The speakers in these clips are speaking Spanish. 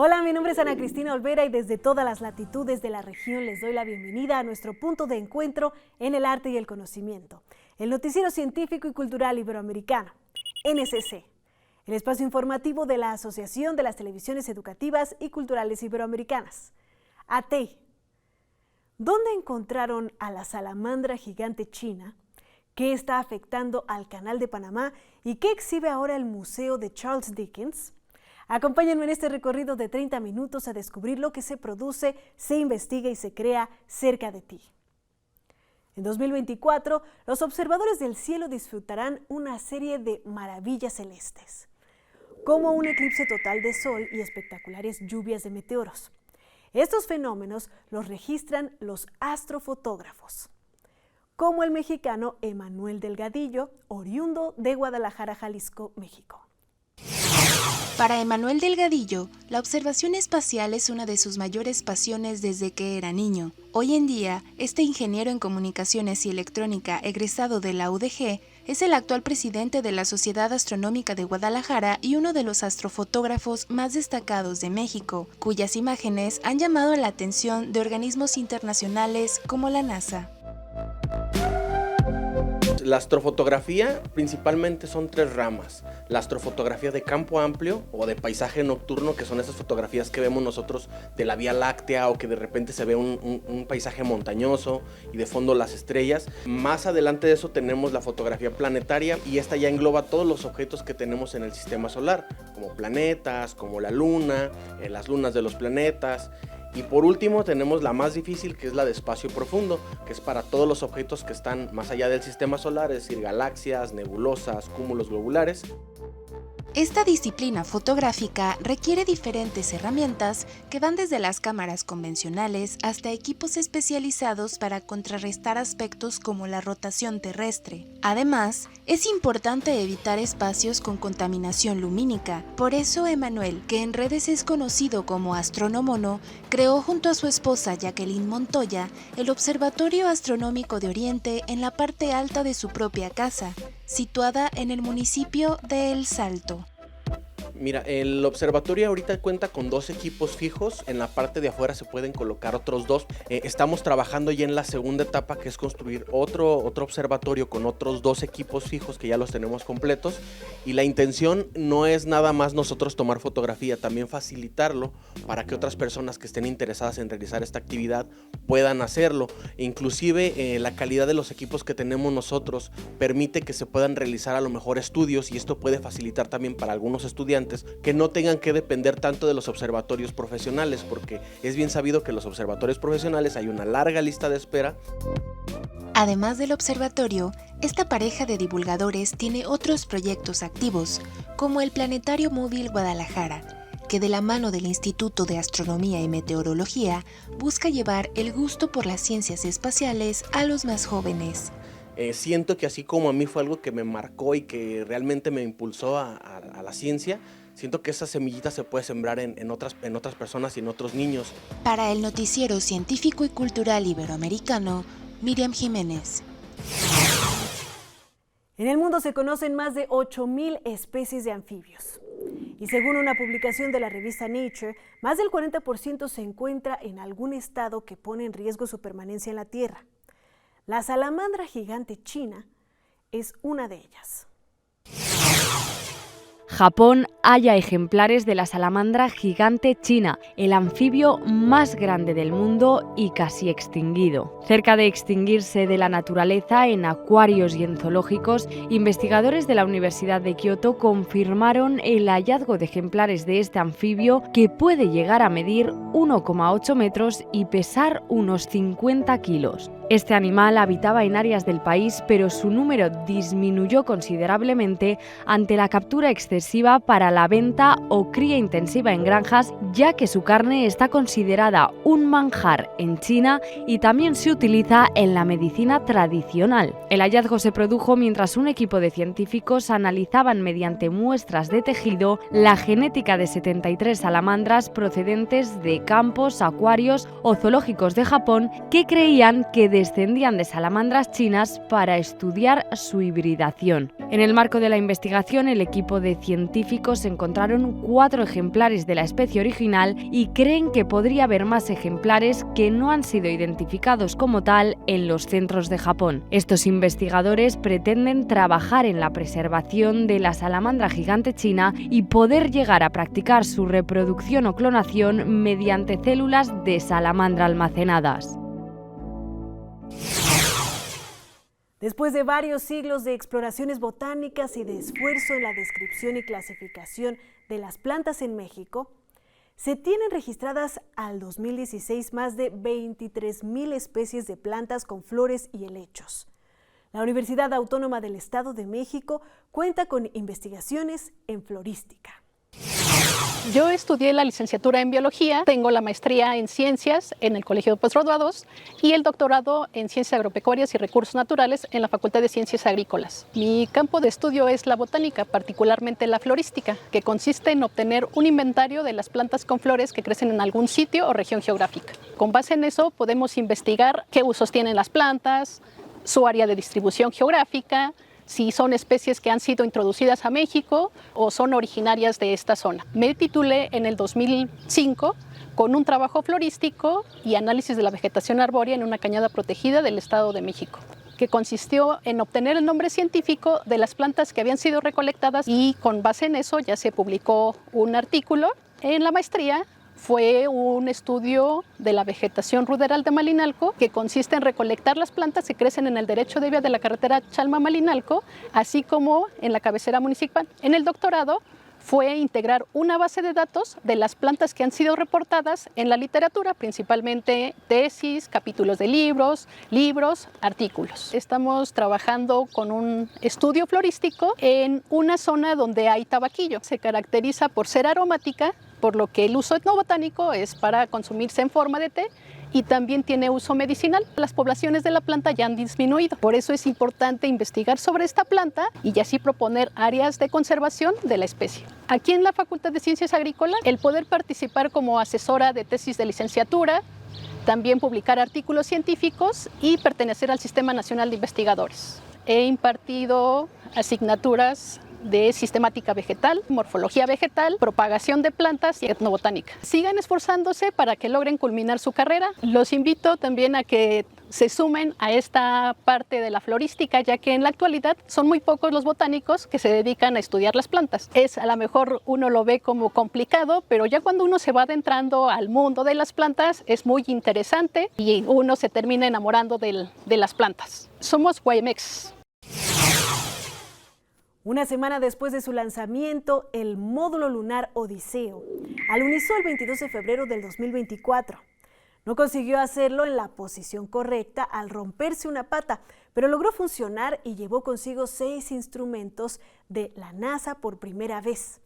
Hola, mi nombre es Ana Cristina Olvera y desde todas las latitudes de la región les doy la bienvenida a nuestro punto de encuentro en el arte y el conocimiento, el Noticiero Científico y Cultural Iberoamericano, NCC, el espacio informativo de la Asociación de las Televisiones Educativas y Culturales Iberoamericanas, ATEI. ¿Dónde encontraron a la salamandra gigante china? ¿Qué está afectando al Canal de Panamá? ¿Y qué exhibe ahora el Museo de Charles Dickens? Acompáñenme en este recorrido de 30 minutos a descubrir lo que se produce, se investiga y se crea cerca de ti. En 2024, los observadores del cielo disfrutarán una serie de maravillas celestes, como un eclipse total de sol y espectaculares lluvias de meteoros. Estos fenómenos los registran los astrofotógrafos, como el mexicano Emanuel Delgadillo, oriundo de Guadalajara, Jalisco, México. Para Emanuel Delgadillo, la observación espacial es una de sus mayores pasiones desde que era niño. Hoy en día, este ingeniero en comunicaciones y electrónica egresado de la UDG es el actual presidente de la Sociedad Astronómica de Guadalajara y uno de los astrofotógrafos más destacados de México, cuyas imágenes han llamado la atención de organismos internacionales como la NASA. La astrofotografía principalmente son tres ramas. La astrofotografía de campo amplio o de paisaje nocturno, que son esas fotografías que vemos nosotros de la Vía Láctea o que de repente se ve un paisaje montañoso y de fondo las estrellas. Más adelante de eso tenemos la fotografía planetaria y esta ya engloba todos los objetos que tenemos en el sistema solar, como planetas, como la luna, las lunas de los planetas. Y por último tenemos la más difícil, que es la de espacio profundo, que es para todos los objetos que están más allá del sistema solar, es decir, galaxias, nebulosas, cúmulos globulares. Esta disciplina fotográfica requiere diferentes herramientas que van desde las cámaras convencionales hasta equipos especializados para contrarrestar aspectos como la rotación terrestre. Además, es importante evitar espacios con contaminación lumínica. Por eso Emanuel, que en redes es conocido como Astrónomono, creó junto a su esposa Jacqueline Montoya el Observatorio Astronómico de Oriente en la parte alta de su propia casa, situada en el municipio de El Salto. Mira, el observatorio ahorita cuenta con 2 equipos fijos, en la parte de afuera se pueden colocar otros 2. Estamos trabajando ya en la segunda etapa, que es construir otro observatorio con otros 2 equipos fijos que ya los tenemos completos, y la intención no es nada más nosotros tomar fotografía, también facilitarlo para que otras personas que estén interesadas en realizar esta actividad puedan hacerlo. Inclusive la calidad de los equipos que tenemos nosotros permite que se puedan realizar a lo mejor estudios, y esto puede facilitar también para algunos estudiantes que no tengan que depender tanto de los observatorios profesionales, porque es bien sabido que los observatorios profesionales hay una larga lista de espera. Además del observatorio, esta pareja de divulgadores tiene otros proyectos activos, como el Planetario Móvil Guadalajara, que de la mano del Instituto de Astronomía y Meteorología busca llevar el gusto por las ciencias espaciales a los más jóvenes. Siento que así como a mí fue algo que me marcó y que realmente me impulsó a la ciencia, siento que esa semillita se puede sembrar en otras personas y en otros niños. Para el Noticiero Científico y Cultural Iberoamericano, Miriam Jiménez. En el mundo se conocen más de 8,000 especies de anfibios. Y según una publicación de la revista Nature, más del 40% se encuentra en algún estado que pone en riesgo su permanencia en la Tierra. La salamandra gigante china es una de ellas. Japón halla ejemplares de la salamandra gigante china, el anfibio más grande del mundo y casi extinguido. Cerca de extinguirse de la naturaleza en acuarios y en zoológicos, investigadores de la Universidad de Kioto confirmaron el hallazgo de ejemplares de este anfibio, que puede llegar a medir 1,8 metros y pesar unos 50 kilos. Este animal habitaba en áreas del país, pero su número disminuyó considerablemente ante la captura excesiva para la venta o cría intensiva en granjas, ya que su carne está considerada un manjar en China y también se utiliza en la medicina tradicional. El hallazgo se produjo mientras un equipo de científicos analizaban mediante muestras de tejido la genética de 73 salamandras procedentes de campos, acuarios o zoológicos de Japón, que creían que descendían de salamandras chinas para estudiar su hibridación. En el marco de la investigación, el equipo de científicos encontraron 4 ejemplares de la especie original y creen que podría haber más ejemplares que no han sido identificados como tal en los centros de Japón. Estos investigadores pretenden trabajar en la preservación de la salamandra gigante china y poder llegar a practicar su reproducción o clonación mediante células de salamandra almacenadas. Después de varios siglos de exploraciones botánicas y de esfuerzo en la descripción y clasificación de las plantas en México, se tienen registradas al 2016 más de 23,000 especies de plantas con flores y helechos. La Universidad Autónoma del Estado de México cuenta con investigaciones en florística. Yo estudié la licenciatura en biología, tengo la maestría en ciencias en el Colegio de Postgraduados y el doctorado en ciencias agropecuarias y recursos naturales en la Facultad de Ciencias Agrícolas. Mi campo de estudio es la botánica, particularmente la florística, que consiste en obtener un inventario de las plantas con flores que crecen en algún sitio o región geográfica. Con base en eso podemos investigar qué usos tienen las plantas, su área de distribución geográfica, si son especies que han sido introducidas a México o son originarias de esta zona. Me titulé en el 2005 con un trabajo florístico y análisis de la vegetación arbórea en una cañada protegida del Estado de México, que consistió en obtener el nombre científico de las plantas que habían sido recolectadas y con base en eso ya se publicó un artículo. En la maestría fue un estudio de la vegetación ruderal de Malinalco que consiste en recolectar las plantas que crecen en el derecho de vía de la carretera Chalma-Malinalco, así como en la cabecera municipal. En el doctorado fue integrar una base de datos de las plantas que han sido reportadas en la literatura, principalmente tesis, capítulos de libros, artículos. Estamos trabajando con un estudio florístico en una zona donde hay tabaquillo. Se caracteriza por ser aromática, por lo que el uso etnobotánico es para consumirse en forma de té y también tiene uso medicinal. Las poblaciones de la planta ya han disminuido, por eso es importante investigar sobre esta planta y así proponer áreas de conservación de la especie. Aquí en la Facultad de Ciencias Agrícolas, el poder participar como asesora de tesis de licenciatura, también publicar artículos científicos y pertenecer al Sistema Nacional de Investigadores. He impartido asignaturas de sistemática vegetal, morfología vegetal, propagación de plantas y etnobotánica. Sigan esforzándose para que logren culminar su carrera. Los invito también a que se sumen a esta parte de la florística, ya que en la actualidad son muy pocos los botánicos que se dedican a estudiar las plantas. A lo mejor uno lo ve como complicado, pero ya cuando uno se va adentrando al mundo de las plantas es muy interesante y uno se termina enamorando de las plantas. Somos Guayemex. Una semana después de su lanzamiento, el módulo lunar Odiseo alunizó el 22 de febrero del 2024. No consiguió hacerlo en la posición correcta al romperse una pata, pero logró funcionar y llevó consigo 6 instrumentos de la NASA por primera vez,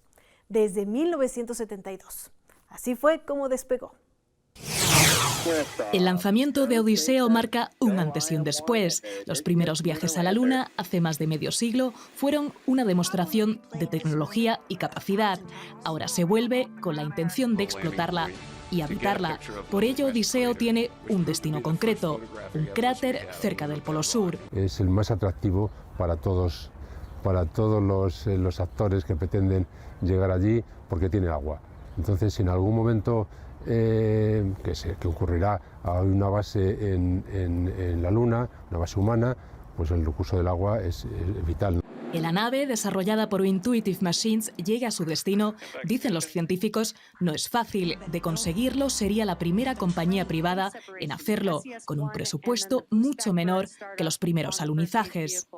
desde 1972. Así fue como despegó. El lanzamiento de Odiseo marca un antes y un después. Los primeros viajes a la Luna, hace más de medio siglo, fueron una demostración de tecnología y capacidad. Ahora se vuelve con la intención de explotarla y habitarla. Por ello, Odiseo tiene un destino concreto, un cráter cerca del Polo Sur. Es el más atractivo para todos los actores que pretenden llegar allí porque tiene agua. Entonces, si en algún momento que ocurrirá, hay una base en la Luna, una base humana, pues el recurso del agua es vital. Que la nave, desarrollada por Intuitive Machines, llegue a su destino, dicen los científicos, no es fácil. De conseguirlo, sería la primera compañía privada en hacerlo, con un presupuesto mucho menor que los primeros alunizajes.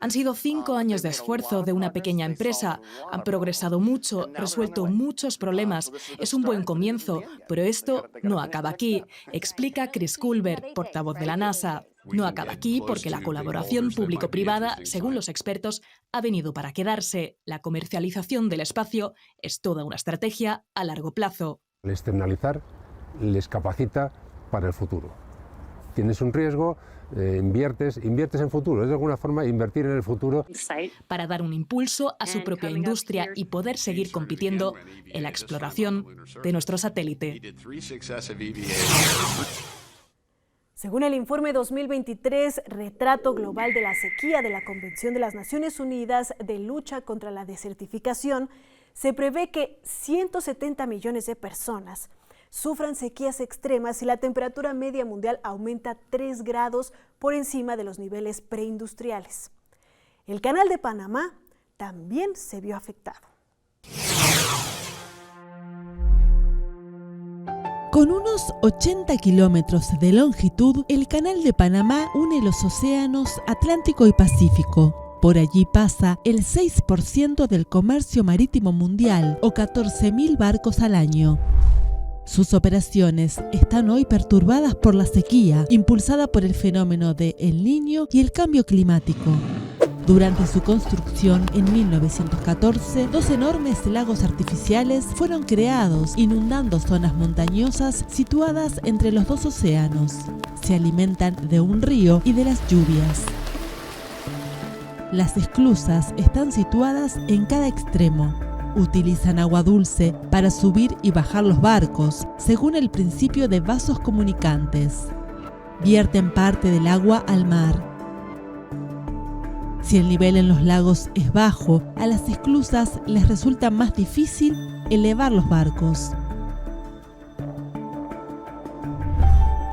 Han sido 5 años de esfuerzo de una pequeña empresa. Han progresado mucho, resuelto muchos problemas. Es un buen comienzo, pero esto no acaba aquí, explica Chris Culver, portavoz de la NASA. No acaba aquí porque la colaboración público-privada, según los expertos, ha venido para quedarse. La comercialización del espacio es toda una estrategia a largo plazo. El externalizar les capacita para el futuro. Tienes un riesgo, inviertes en futuro, es de alguna forma invertir en el futuro. Para dar un impulso a su propia industria y poder seguir compitiendo en la exploración de nuestro satélite. Según el informe 2023, Retrato Global de la Sequía de la Convención de las Naciones Unidas de Lucha contra la Desertificación, se prevé que 170 millones de personas sufran sequías extremas si la temperatura media mundial aumenta 3 grados por encima de los niveles preindustriales. El Canal de Panamá también se vio afectado. Con unos 80 kilómetros de longitud, el Canal de Panamá une los océanos Atlántico y Pacífico. Por allí pasa el 6% del comercio marítimo mundial, o 14.000 barcos al año. Sus operaciones están hoy perturbadas por la sequía, impulsada por el fenómeno de El Niño y el cambio climático. Durante su construcción en 1914, 2 enormes lagos artificiales fueron creados, inundando zonas montañosas situadas entre los 2 océanos. Se alimentan de un río y de las lluvias. Las esclusas están situadas en cada extremo. Utilizan agua dulce para subir y bajar los barcos, según el principio de vasos comunicantes. Vierten parte del agua al mar. Si el nivel en los lagos es bajo, a las esclusas les resulta más difícil elevar los barcos.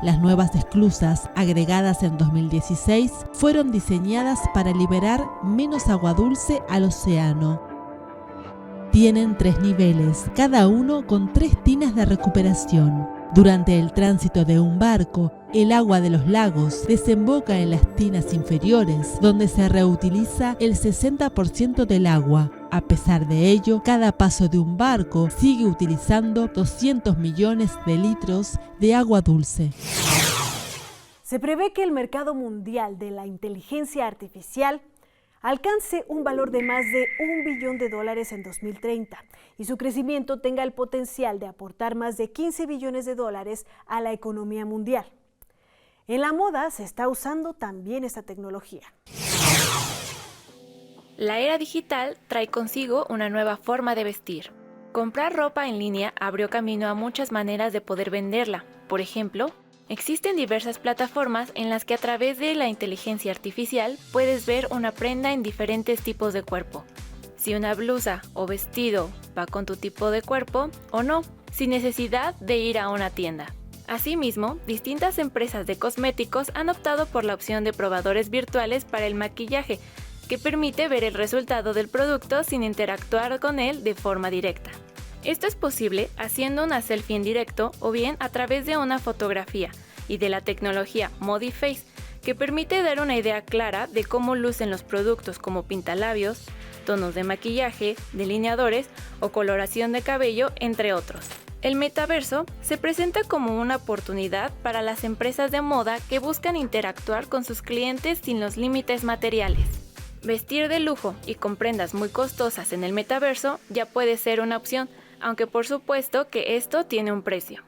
Las nuevas esclusas, agregadas en 2016, fueron diseñadas para liberar menos agua dulce al océano. Tienen 3 niveles, cada uno con 3 tinas de recuperación. Durante el tránsito de un barco, el agua de los lagos desemboca en las tinas inferiores, donde se reutiliza el 60% del agua. A pesar de ello, cada paso de un barco sigue utilizando 200 millones de litros de agua dulce. Se prevé que el mercado mundial de la inteligencia artificial alcance un valor de más de $1 billón en 2030 y su crecimiento tenga el potencial de aportar más de $15 billones a la economía mundial. En la moda se está usando también esta tecnología. La era digital trae consigo una nueva forma de vestir. Comprar ropa en línea abrió camino a muchas maneras de poder venderla. Por ejemplo, existen diversas plataformas en las que a través de la inteligencia artificial puedes ver una prenda en diferentes tipos de cuerpo. Si una blusa o vestido va con tu tipo de cuerpo o no, sin necesidad de ir a una tienda. Asimismo, distintas empresas de cosméticos han optado por la opción de probadores virtuales para el maquillaje, que permite ver el resultado del producto sin interactuar con él de forma directa. Esto es posible haciendo una selfie en directo o bien a través de una fotografía y de la tecnología Modiface, que permite dar una idea clara de cómo lucen los productos como pintalabios, tonos de maquillaje, delineadores o coloración de cabello, entre otros. El metaverso se presenta como una oportunidad para las empresas de moda que buscan interactuar con sus clientes sin los límites materiales. Vestir de lujo y con prendas muy costosas en el metaverso ya puede ser una opción, aunque por supuesto que esto tiene un precio.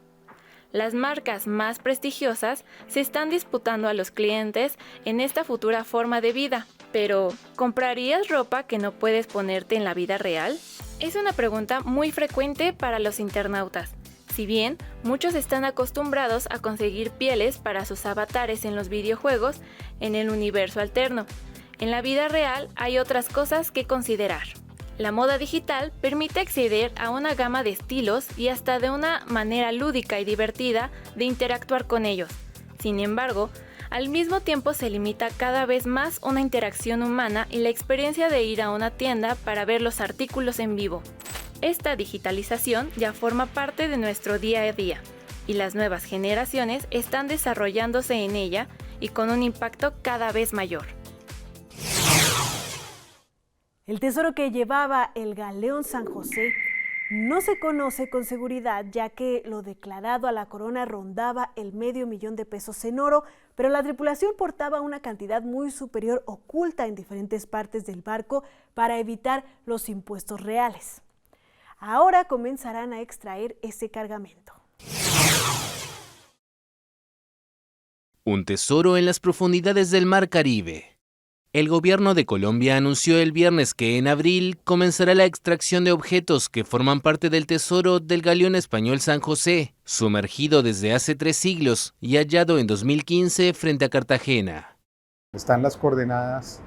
Las marcas más prestigiosas se están disputando a los clientes en esta futura forma de vida. Pero, ¿comprarías ropa que no puedes ponerte en la vida real? Es una pregunta muy frecuente para los internautas. Si bien muchos están acostumbrados a conseguir pieles para sus avatares en los videojuegos, en el universo alterno, en la vida real hay otras cosas que considerar. La moda digital permite acceder a una gama de estilos y hasta de una manera lúdica y divertida de interactuar con ellos. Sin embargo, al mismo tiempo se limita cada vez más una interacción humana y la experiencia de ir a una tienda para ver los artículos en vivo. Esta digitalización ya forma parte de nuestro día a día y las nuevas generaciones están desarrollándose en ella y con un impacto cada vez mayor. El tesoro que llevaba el galeón San José no se conoce con seguridad, ya que lo declarado a la corona rondaba el $500,000 en oro, pero la tripulación portaba una cantidad muy superior oculta en diferentes partes del barco para evitar los impuestos reales. Ahora comenzarán a extraer ese cargamento. Un tesoro en las profundidades del Mar Caribe. El gobierno de Colombia anunció el viernes que en abril comenzará la extracción de objetos que forman parte del tesoro del galeón español San José, sumergido desde hace 3 siglos y hallado en 2015 frente a Cartagena. Están las coordenadas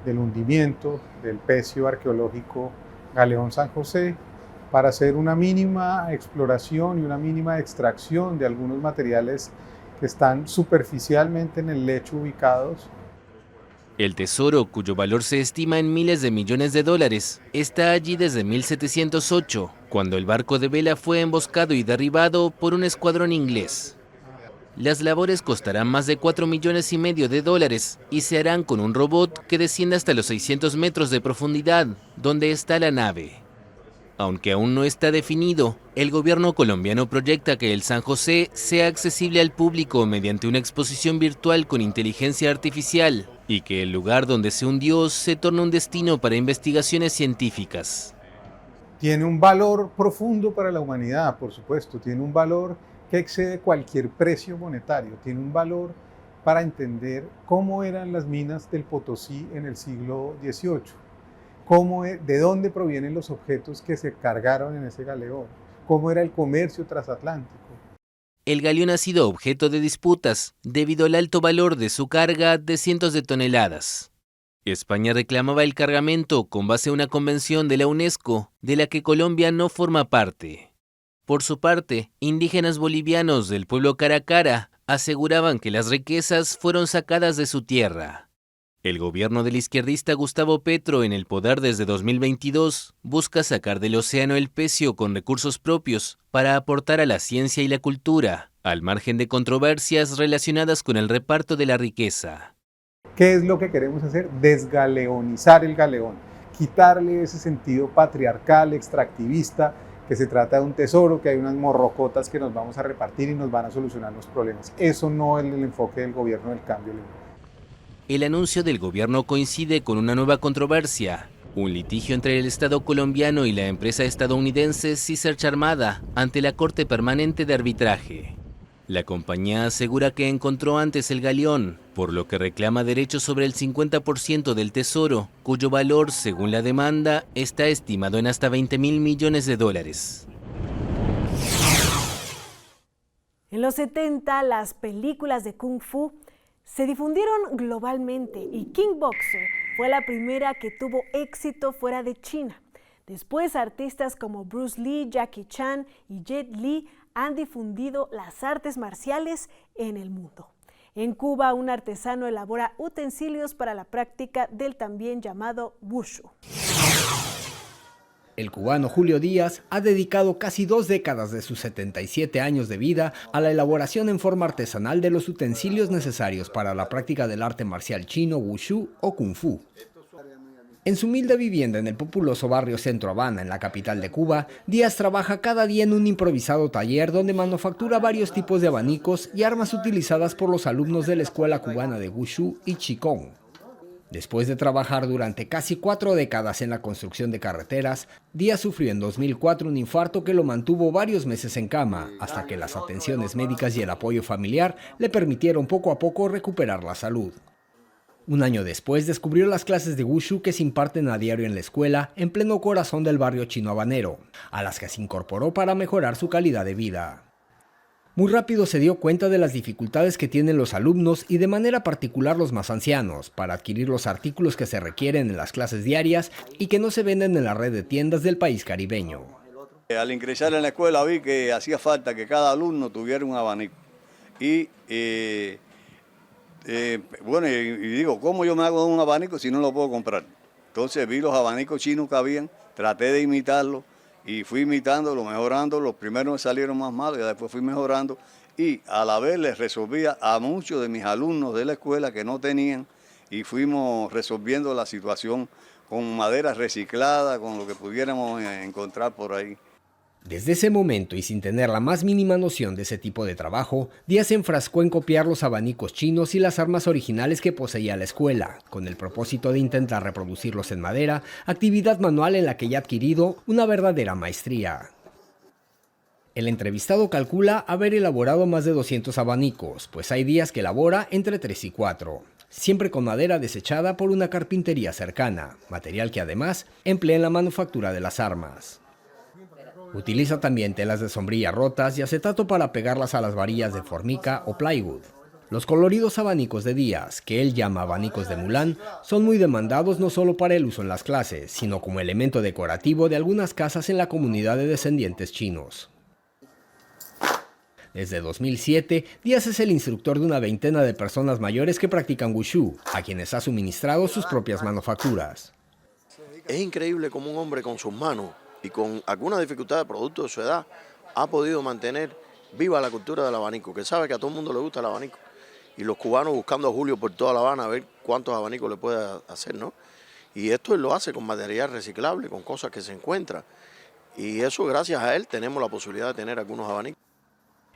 del hundimiento del pecio arqueológico Galeón San José para hacer una mínima exploración y una mínima extracción de algunos materiales que están superficialmente en el lecho ubicados. El tesoro, cuyo valor se estima en miles de millones de dólares, está allí desde 1708, cuando el barco de vela fue emboscado y derribado por un escuadrón inglés. Las labores costarán más de 4,5 millones de dólares y se harán con un robot que desciende hasta los 600 metros de profundidad, donde está la nave. Aunque aún no está definido, el gobierno colombiano proyecta que el San José sea accesible al público mediante una exposición virtual con inteligencia artificial y que el lugar donde se hundió se torne un destino para investigaciones científicas. Tiene un valor profundo para la humanidad, por supuesto, tiene un valor que excede cualquier precio monetario, tiene un valor para entender cómo eran las minas del Potosí en el siglo XVIII. De dónde provienen los objetos que se cargaron en ese galeón, cómo era el comercio transatlántico. El galeón ha sido objeto de disputas debido al alto valor de su carga de cientos de toneladas. España reclamaba el cargamento con base a una convención de la UNESCO, de la que Colombia no forma parte. Por su parte, indígenas bolivianos del pueblo Caracara aseguraban que las riquezas fueron sacadas de su tierra. El gobierno del izquierdista Gustavo Petro, en el poder desde 2022, busca sacar del océano el pecio con recursos propios para aportar a la ciencia y la cultura, al margen de controversias relacionadas con el reparto de la riqueza. ¿Qué es lo que queremos hacer? Desgaleonizar el galeón, quitarle ese sentido patriarcal, extractivista, que se trata de un tesoro, que hay unas morrocotas que nos vamos a repartir y nos van a solucionar los problemas. Eso no es el enfoque del gobierno del cambio. El anuncio del gobierno coincide con una nueva controversia, un litigio entre el Estado colombiano y la empresa estadounidense Research Armada ante la Corte Permanente de Arbitraje. La compañía asegura que encontró antes el galeón, por lo que reclama derechos sobre el 50% del tesoro, cuyo valor, según la demanda, está estimado en hasta 20,000 millones de dólares. En los 70, las películas de Kung Fu se difundieron globalmente y King Boxer fue la primera que tuvo éxito fuera de China. Después, artistas como Bruce Lee, Jackie Chan y Jet Li han difundido las artes marciales en el mundo. En Cuba, un artesano elabora utensilios para la práctica del también llamado Wushu. El cubano Julio Díaz ha dedicado casi 2 décadas de sus 77 años de vida a la elaboración en forma artesanal de los utensilios necesarios para la práctica del arte marcial chino Wushu o Kung Fu. En su humilde vivienda en el populoso barrio Centro Habana, en la capital de Cuba, Díaz trabaja cada día en un improvisado taller donde manufactura varios tipos de abanicos y armas utilizadas por los alumnos de la Escuela Cubana de Wushu y Qigong. Después de trabajar durante casi 4 décadas en la construcción de carreteras, Díaz sufrió en 2004 un infarto que lo mantuvo varios meses en cama, hasta que las atenciones médicas y el apoyo familiar le permitieron poco a poco recuperar la salud. Un año después descubrió las clases de Wushu que se imparten a diario en la escuela, en pleno corazón del barrio chino habanero, a las que se incorporó para mejorar su calidad de vida. Muy rápido se dio cuenta de las dificultades que tienen los alumnos y de manera particular los más ancianos para adquirir los artículos que se requieren en las clases diarias y que no se venden en la red de tiendas del país caribeño. Al ingresar en la escuela vi que hacía falta que cada alumno tuviera un abanico. Y digo, ¿cómo yo me hago un abanico si no lo puedo comprar? Entonces vi los abanicos chinos que habían, traté de imitarlos. Y fui imitándolo, mejorando. Los primeros me salieron más malos y después fui mejorando. Y a la vez les resolvía a muchos de mis alumnos de la escuela que no tenían. Y fuimos resolviendo la situación con madera reciclada, con lo que pudiéramos encontrar por ahí. Desde ese momento y sin tener la más mínima noción de ese tipo de trabajo, Díaz se enfrascó en copiar los abanicos chinos y las armas originales que poseía la escuela, con el propósito de intentar reproducirlos en madera, actividad manual en la que ya ha adquirido una verdadera maestría. El entrevistado calcula haber elaborado más de 200 abanicos, pues hay días que elabora entre 3 y 4. Siempre con madera desechada por una carpintería cercana, material que además emplea en la manufactura de las armas. Utiliza también telas de sombrilla rotas y acetato para pegarlas a las varillas de formica o plywood. Los coloridos abanicos de Díaz, que él llama abanicos de Mulan, son muy demandados no solo para el uso en las clases, sino como elemento decorativo de algunas casas en la comunidad de descendientes chinos. Desde 2007, Díaz es el instructor de una veintena de personas mayores que practican wushu, a quienes ha suministrado sus propias manufacturas. Es increíble cómo un hombre con sus manos y con alguna dificultad de producto de su edad ha podido mantener viva la cultura del abanico, que sabe que a todo el mundo le gusta el abanico. Y los cubanos buscando a Julio por toda La Habana a ver cuántos abanicos le puede hacer, ¿no? Y esto él lo hace con material reciclable, con cosas que se encuentran. Y eso, gracias a él, tenemos la posibilidad de tener algunos abanicos.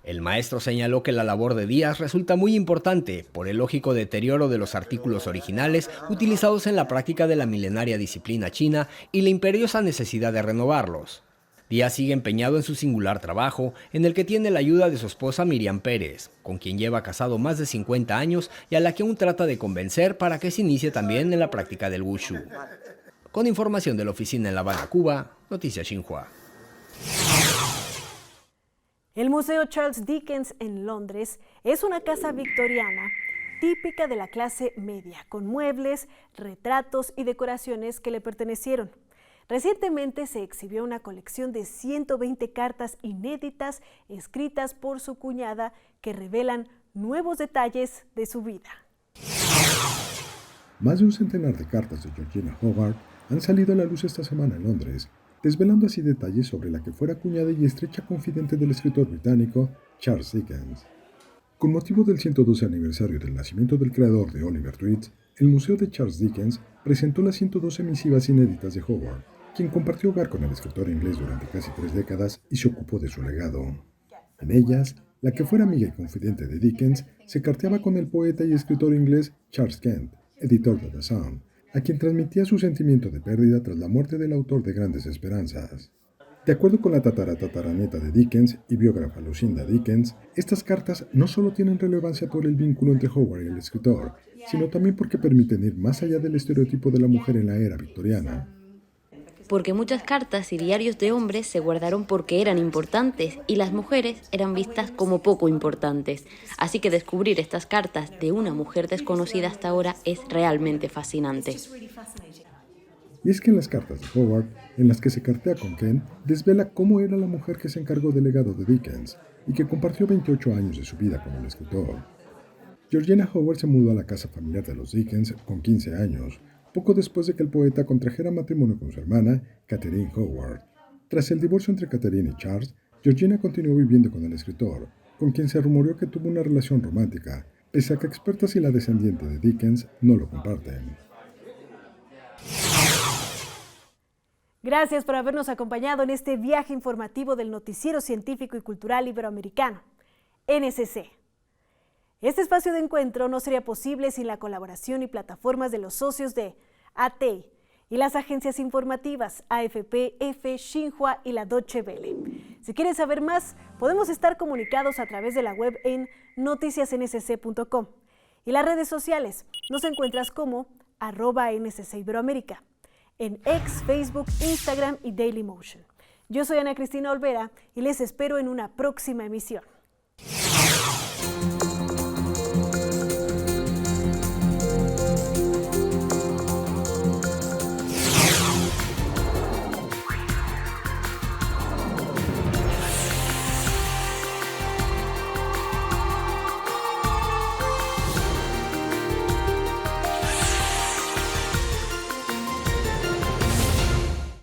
El maestro señaló que la labor de Díaz resulta muy importante por el lógico deterioro de los artículos originales utilizados en la práctica de la milenaria disciplina china y la imperiosa necesidad de renovarlos. Díaz sigue empeñado en su singular trabajo, en el que tiene la ayuda de su esposa Miriam Pérez, con quien lleva casado más de 50 años y a la que aún trata de convencer para que se inicie también en la práctica del wushu. Con información de la oficina en La Habana, Cuba, Noticias Xinhua. El Museo Charles Dickens en Londres es una casa victoriana típica de la clase media, con muebles, retratos y decoraciones que le pertenecieron. Recientemente se exhibió una colección de 120 cartas inéditas escritas por su cuñada que revelan nuevos detalles de su vida. Más de un centenar de cartas de Georgina Howard han salido a la luz esta semana en Londres, desvelando así detalles sobre la que fuera cuñada y estrecha confidente del escritor británico Charles Dickens. Con motivo del 112 aniversario del nacimiento del creador de Oliver Twist, el Museo de Charles Dickens presentó las 112 misivas inéditas de Howard, quien compartió hogar con el escritor inglés durante casi 3 décadas y se ocupó de su legado. En ellas, la que fuera amiga y confidente de Dickens se carteaba con el poeta y escritor inglés Charles Kent, editor de The Sun, a quien transmitía su sentimiento de pérdida tras la muerte del autor de Grandes Esperanzas. De acuerdo con la tataraneta de Dickens y biógrafa Lucinda Dickens, estas cartas no solo tienen relevancia por el vínculo entre Howard y el escritor, sino también porque permiten ir más allá del estereotipo de la mujer en la era victoriana. Porque muchas cartas y diarios de hombres se guardaron porque eran importantes y las mujeres eran vistas como poco importantes. Así que descubrir estas cartas de una mujer desconocida hasta ahora es realmente fascinante. Y es que en las cartas de Howard, en las que se cartea con Ken, desvela cómo era la mujer que se encargó del legado de Dickens y que compartió 28 años de su vida con el escritor. Georgina Howard se mudó a la casa familiar de los Dickens con 15 años, poco después de que el poeta contrajera matrimonio con su hermana, Catherine Howard. Tras el divorcio entre Catherine y Charles, Georgina continuó viviendo con el escritor, con quien se rumoreó que tuvo una relación romántica, pese a que expertas y la descendiente de Dickens no lo comparten. Gracias por habernos acompañado en este viaje informativo del Noticiero Científico y Cultural Iberoamericano, NSC. Este espacio de encuentro no sería posible sin la colaboración y plataformas de los socios de ATEI y las agencias informativas AFP, EFE, Xinhua y la Deutsche Welle. Si quieres saber más, podemos estar comunicados a través de la web en noticiasnsc.com y las redes sociales. Nos encuentras como @NSC Iberoamérica, en X, Facebook, Instagram y Dailymotion. Yo soy Ana Cristina Olvera y les espero en una próxima emisión.